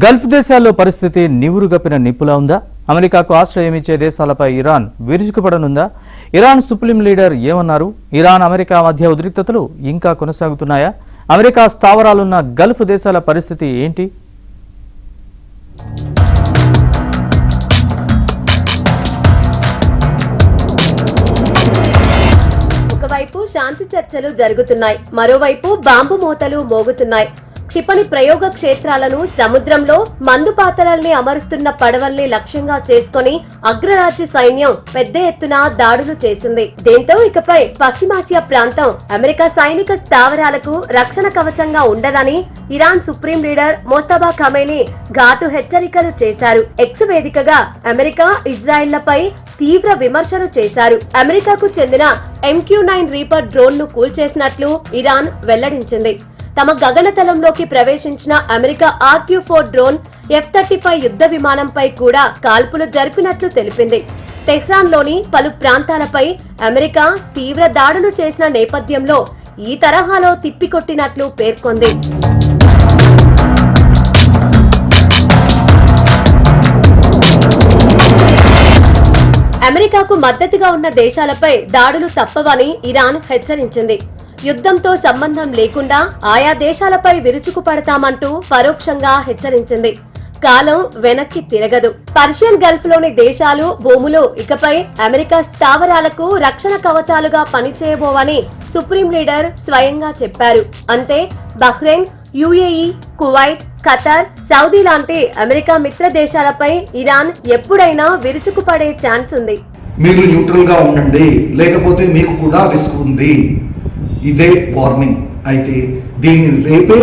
Gulf దేశాల్లో పరిస్థితి నివురుగప్పిన నిప్పులా ఉందా? అమెరికాకు ఆశ్రయం ఇచ్చే దేశాలపై ఇరాన్ విరుచుకుపడనుందా? ఇరాన్ సుప్రీం లీడర్ ఏమన్నారు? ఇరాన్ అమెరికా మధ్య ఉద్రిక్తతలు ఇంకా కొనసాగుతున్నాయా? అమెరికా స్థావరాలున్న గల్ఫ్ దేశాల పరిస్థితి ఏంటి? ఒకవైపు శాంతి చర్చలు జరుగుతున్నాయి, మరోవైపు బాంబు మోతలు మోగుతున్నాయి. క్షిపణి ప్రయోగ క్షేత్రాలను, సముద్రంలో మందు పాతరల్ని అమరుస్తున్న పడవల్ని లక్ష్యంగా చేసుకుని అగ్రరాజ్య సైన్యం పెద్ద ఎత్తున దాడులు చేసింది. దీంతో ఇకపై పశ్చిమాసియా ప్రాంతం అమెరికా సైనిక స్థావరాలకు రక్షణ కవచంగా ఉండదని ఇరాన్ సుప్రీం లీడర్ మోస్తఫా ఖమేనీ ఘాటు హెచ్చరికలు చేశారు. ఎక్స్ వేదికగా అమెరికా ఇజ్రాయెళ్లపై తీవ్ర విమర్శలు చేశారు. అమెరికాకు చెందిన MQ-9 రీపర్ డ్రోన్ ను కూల్చేసినట్లు ఇరాన్ వెల్లడించింది. తమ గగనతలంలోకి ప్రవేశించిన అమెరికా RQ-4 డ్రోన్, F-35 యుద్ధ విమానంపై కూడా కాల్పులు జరిపినట్లు తెలిపింది. టెహ్రాన్లోని పలు ప్రాంతాలపై అమెరికా తీవ్ర దాడులు చేసిన నేపథ్యంలో ఈ తరహాలో తిప్పికొట్టినట్లు పేర్కొంది. అమెరికాకు మద్దతుగా ఉన్న దేశాలపై దాడులు తప్పవని ఇరాన్ హెచ్చరించింది. యుద్ధంతో సంబంధం లేకుండా ఆయా దేశాలపై విరుచుకుపడతామంటూ పరోక్షంగా హెచ్చరించింది. కాలం వెనక్కి తిరగదు. పర్షియన్ గల్ఫ్ లోని దేశాలు, భూములు ఇకపై అమెరికా స్థావరాలకు రక్షణ కవచాలుగా పనిచేయబోవని సుప్రీం లీడర్ స్వయంగా చెప్పారు. అంటే Bahrain, UAE, Kuwait, Qatar, Saudi లాంటి అమెరికా మిత్ర దేశాలపై ఇరాన్ ఎప్పుడైనా విరుచుకుపడే ఛాన్స్ ఉంది. మీరు న్యూట్రల్ గా ఉండండి, లేకపోతే మీకు కూడా రిస్క్ ఉంది. ఇదే వార్నింగ్. అయితే దీని రేపే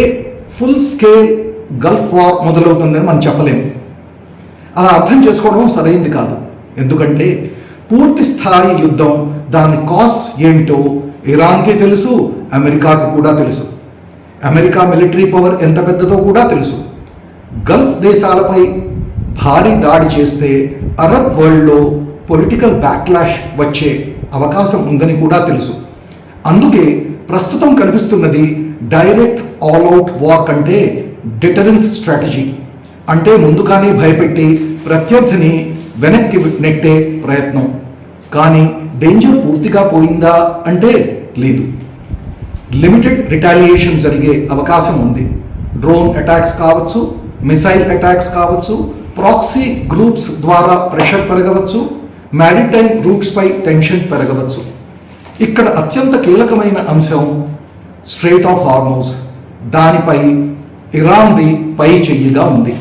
ఫుల్ స్కేల్ గల్ఫ్ వార్ మొదలవుతుందని మనం చెప్పలేము. అలా అర్థం చేసుకోవడం సరైంది కాదు. ఎందుకంటే పూర్తి స్థాయి యుద్ధం, దాని కాస్ట్ ఏంటో ఇరాన్కి తెలుసు, అమెరికాకి కూడా తెలుసు. అమెరికా మిలిటరీ పవర్ ఎంత పెద్దదో కూడా తెలుసు. గల్ఫ్ దేశాలపై భారీ దాడి చేస్తే అరబ్ వరల్డ్లో పొలిటికల్ బ్యాక్లాష్ వచ్చే అవకాశం ఉందని కూడా తెలుసు. అందుకే ప్రస్తుతం కనిపిస్తున్నది డైరెక్ట్ ఆల్ అవుట్ వార్ కంటే డిటరెన్స్ స్ట్రాటజీ. అంటే ముందుగానే భయపెట్టి ప్రత్యర్థిని వెనక్కి నెట్టే ప్రయత్నం. కానీ డేంజర్ పూర్తిగా పోయిందా అంటే లేదు. లిమిటెడ్ రిటాలియేషన్ జరిగే అవకాశం ఉంది. డ్రోన్ అటాక్స్ కావచ్చు, మిసైల్ అటాక్స్ కావచ్చు, ప్రాక్సీ గ్రూప్స్ ద్వారా ప్రెషర్ పెరగవచ్చు, మ్యారిటైమ్ రూట్స్ పై టెన్షన్ పెరగవచ్చు. ఇక్కడ అత్యంత కీలకమైన అంశం స్ట్రెయిట్ ఆఫ్ హార్మోస్. దానిపై ఇరాన్ది పై చెయ్యిగా ఉంది.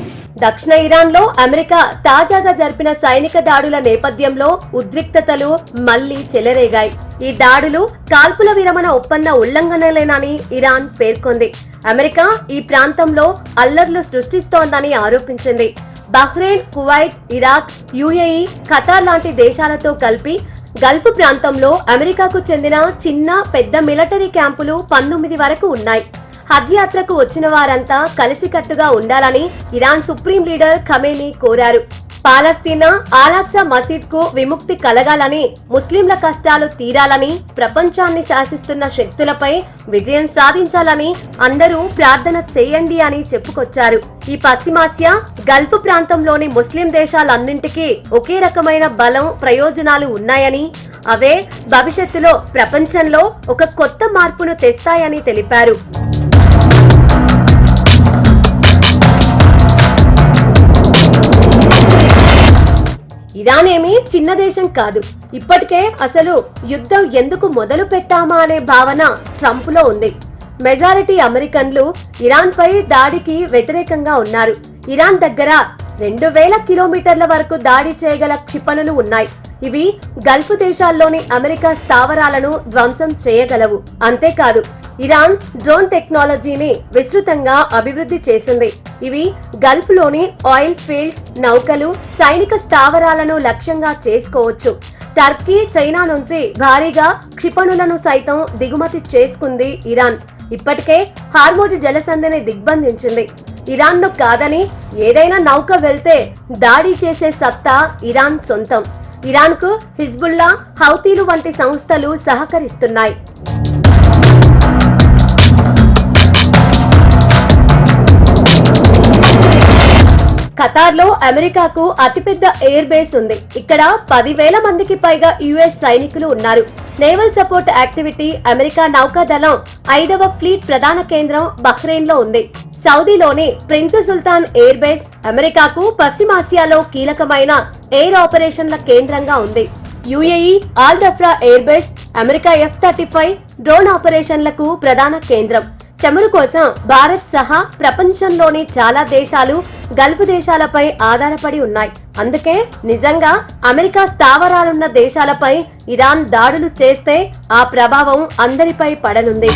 దక్షిణ ఇరాన్ లో అమెరికా తాజాగా జరిపిన సైనిక దాడుల నేపథ్యంలో ఉద్రిక్తతలు మళ్లీ చెలరేగాయి. ఈ దాడులు కాల్పుల విరమణ ఒప్పంద ఉల్లంఘనలేనని ఇరాన్ పేర్కొంది. అమెరికా ఈ ప్రాంతంలో అల్లర్లు సృష్టిస్తోందని ఆరోపించింది. Bahrain, Kuwait, Iraq, UAE, Qatar లాంటి దేశాలతో కలిపి గల్ఫ్ ప్రాంతంలో అమెరికాకు చెందిన చిన్న పెద్ద మిలిటరీ క్యాంపులు 19 వరకు ఉన్నాయి. హజ్ యాత్రకు వచ్చిన వారంతా కలిసికట్టుగా ఉండాలని ఇరాన్ సుప్రీం లీడర్ ఖమేనీ కోరారు. పాలస్తీనా ఆల్-అక్సా మసీద్ కు విముక్తి కలగాలని, ముస్లింల కష్టాలు తీరాలని, ప్రపంచాన్ని శాసిస్తున్న శక్తులపై విజయం సాధించాలని అందరూ ప్రార్థన చేయండి అని చెప్పుకొచ్చారు. ఈ పశ్చిమాసియా గల్ఫ్ ప్రాంతంలోని ముస్లిం దేశాలన్నింటికీ ఒకే రకమైన బలం, ప్రయోజనాలు ఉన్నాయని, అవే భవిష్యత్తులో ప్రపంచంలో ఒక కొత్త మార్పును తెస్తాయని తెలిపారు. ఇరాన్ ఏమీ చిన్న దేశం కాదు. ఇప్పటికే అసలు యుద్ధం ఎందుకు మొదలు పెట్టామా అనే భావన ట్రంప్ లో ఉంది. మెజారిటీ అమెరికన్లు ఇరాన్ పై దాడికి వ్యతిరేకంగా ఉన్నారు. ఇరాన్ దగ్గర 2000 కిలోమీటర్ల వరకు దాడి చేయగల క్షిపణులు ఉన్నాయి. ఇవి గల్ఫ్ దేశాల్లోని అమెరికా స్థావరాలను ధ్వంసం చేయగలవు. అంతేకాదు, ఇరాన్ డ్రోన్ టెక్నాలజీని విస్తృతంగా అభివృద్ధి చేసింది. ఇవి గల్ఫ్ లోని ఆయిల్ ఫీల్డ్స్, నౌకలు, సైనిక స్థావరాలను లక్ష్యంగా చేసుకోవచ్చు. టర్కీ, చైనా నుంచి భారీగా క్షిపణులను సైతం దిగుమతి చేసుకుంది ఇరాన్. ఇప్పటికే హార్మోజ్ జలసంధిని దిగ్బంధించింది. ఇరాన్ ను కాదని ఏదైనా నౌక వెళ్తే దాడి చేసే సత్తా ఇరాన్ సొంతం. ఇరాన్ కు హిజ్బుల్లా, హౌతీలు వంటి సంస్థలు సహకరిస్తున్నాయి. ఖతార్ లో అమెరికాకు అతిపెద్ద ఎయిర్ బేస్ ఉంది. ఇక్కడ 10,000 మందికి పైగా యుఎస్ సైనికులు ఉన్నారు. నేవల్ సపోర్ట్ యాక్టివిటీ అమెరికా నౌకాదళం 5వ ఫ్లీట్ ప్రధాన కేంద్రం బహ్రెయిన్ లో ఉంది. సౌదీలోని ప్రిన్స్ సుల్తాన్ ఎయిర్ బేస్ అమెరికాకు పశ్చిమాసియాలో కీలకమైన ఎయిర్ ఆపరేషన్ల కేంద్రంగా ఉంది. UAE al Dhafra air base America F-35 drone ఆపరేషన్లకు ప్రధాన కేంద్రం. చమురు కోసం భారత్ సహా ప్రపంచంలోని చాలా దేశాలు గల్ఫ్ దేశాలపై ఆధారపడి ఉన్నాయి. అందుకే నిజంగా అమెరికా స్థావరాలున్న దేశాలపై ఇరాన్ దాడులు చేస్తే ఆ ప్రభావం అందరిపై పడనుంది.